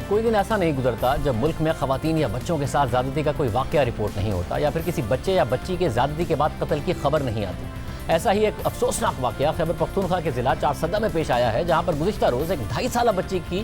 کوئی دن ایسا نہیں گزرتا جب ملک میں خواتین یا بچوں کے ساتھ زیادتی کا کوئی واقعہ رپورٹ نہیں ہوتا یا پھر کسی بچے یا بچی کے زیادتی کے بعد قتل کی خبر نہیں آتی۔ ایسا ہی ایک افسوسناک واقعہ خیبر پختونخوا کے ضلع چارسدہ میں پیش آیا ہے، جہاں پر گزشتہ روز ایک 2.5 سالہ بچی کی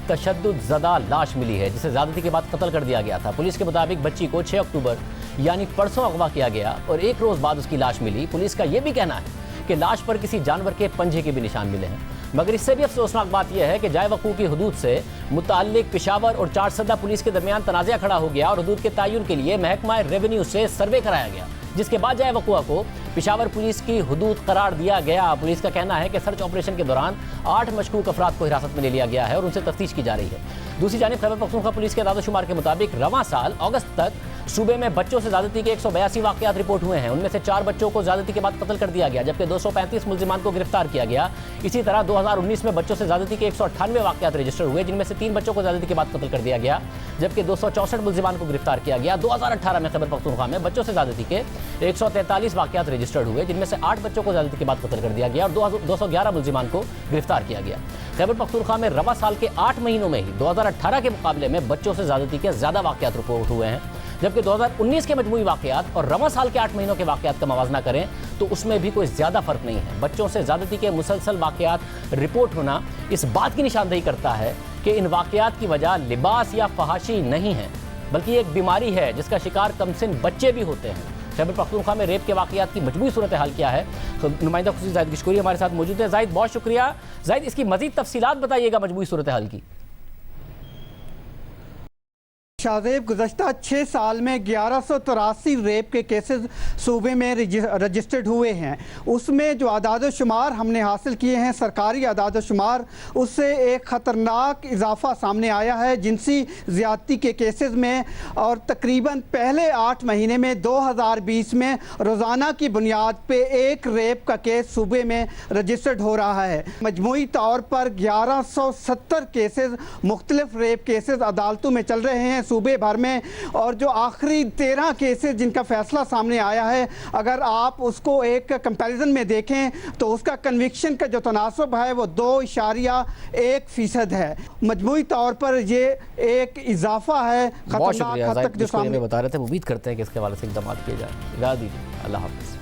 تشدد زدہ لاش ملی ہے، جسے زیادتی کے بعد قتل کر دیا گیا تھا۔ پولیس کے مطابق بچی کو 6 اکتوبر یعنی پرسوں اغوا کیا گیا اور 1 روز بعد اس کی لاش ملی۔ پولیس کا یہ بھی کہنا ہے کہ لاش پر کسی جانور کے پنجے کے بھی نشان ملے ہیں، مگر اس سے بھی افسوسناک بات یہ ہے کہ جائے وقوع کی حدود سے متعلق پشاور اور چارسدہ پولیس کے درمیان تنازعہ کھڑا ہو گیا اور حدود کے تعین کے لیے محکمہ ریونیو سے سروے کرایا گیا، جس کے بعد جائے وقوع کو پشاور پولیس کی حدود قرار دیا گیا۔ پولیس کا کہنا ہے کہ سرچ آپریشن کے دوران 8 مشکوک افراد کو حراست میں لے لیا گیا ہے اور ان سے تفتیش کی جا رہی ہے۔ دوسری جانب خیبر پختونخوا پولیس کے اعداد و شمار کے مطابق رواں سال اگست تک صوبے میں بچوں سے زیادتی کے 182 واقعات رپورٹ ہوئے ہیں، ان میں سے 4 بچوں کو زیادتی کے بعد قتل کر دیا گیا، جبکہ 235 ملزمان کو گرفتار کیا گیا۔ اسی طرح 2019 میں بچوں سے زیادتی کے 198 واقعات رجسٹر ہوئے، جن میں سے 3 بچوں کو زیادتی کے بعد قتل کر دیا گیا، جبکہ 264 ملزمان کو گرفتار کیا گیا۔ 2018 میں خیبر پختونخوا میں بچوں سے زیادتی کے 143 واقعات رجسٹرڈ ہوئے، جن میں سے 8 بچوں کو زیادتی کے بعد قتل کر دیا گیا اور 211 ملزمان کو گرفتار کیا گیا۔ خیبر پختونخوا میں رواں سال کے 8 مہینوں میں ہی 2018 کے مقابلے میں بچوں سے زیادتی کے زیادہ واقعات رپورٹ ہوئے ہیں، جبکہ 2019 کے مجموعی واقعات اور رواں سال کے 8 مہینوں کے واقعات کا موازنہ کریں تو اس میں بھی کوئی زیادہ فرق نہیں ہے۔ بچوں سے زیادتی کے مسلسل واقعات رپورٹ ہونا اس بات کی نشاندہی کرتا ہے کہ ان واقعات کی وجہ لباس یا فحاشی نہیں ہے، بلکہ یہ ایک بیماری ہے جس کا شکار کم سن بچے بھی ہوتے ہیں۔ خیبر پختونخوا میں ریپ کے واقعات کی مجموعی صورتحال کیا ہے؟ نمائندہ خصوصی زاہد گشکوری ہمارے ساتھ موجود ہے۔ زاہد، بہت شکریہ۔ زاہد، اس کی مزید تفصیلات بتائیے گا مجموعی صورتحال کی۔ شاہزیب، گزشتہ 6 سال میں 1183 ریپ کے کیسز صوبے میں رجسٹرڈ ہوئے ہیں۔ اس میں جو اعداد و شمار ہم نے حاصل کیے ہیں، سرکاری اعداد و شمار، اس سے ایک خطرناک اضافہ سامنے آیا ہے جنسی زیادتی کے کیسز میں، اور تقریباً پہلے 8 مہینے میں 2020 میں روزانہ کی بنیاد پہ 1 ریپ کا کیس صوبے میں رجسٹرڈ ہو رہا ہے۔ مجموعی طور پر 1170 کیسز، مختلف ریپ کیسز عدالتوں میں چل رہے ہیں صوبے بھر میں، اور جو آخری 13 کیسز جن کا فیصلہ سامنے آیا ہے، اگر آپ اس کو ایک کمپیریزن میں دیکھیں تو اس کا کنوکشن کا جو تناسب ہے وہ 2.1% ہے۔ مجموعی طور پر یہ ایک اضافہ ہے بہت شکریہ خطرناک حد تک جو سامنے بتا رہے تھے۔ امید کرتے ہیں کہ اس کے حوالے سے اقدامات کیے جائیں۔ اجازت دیجیے، اللہ حافظ۔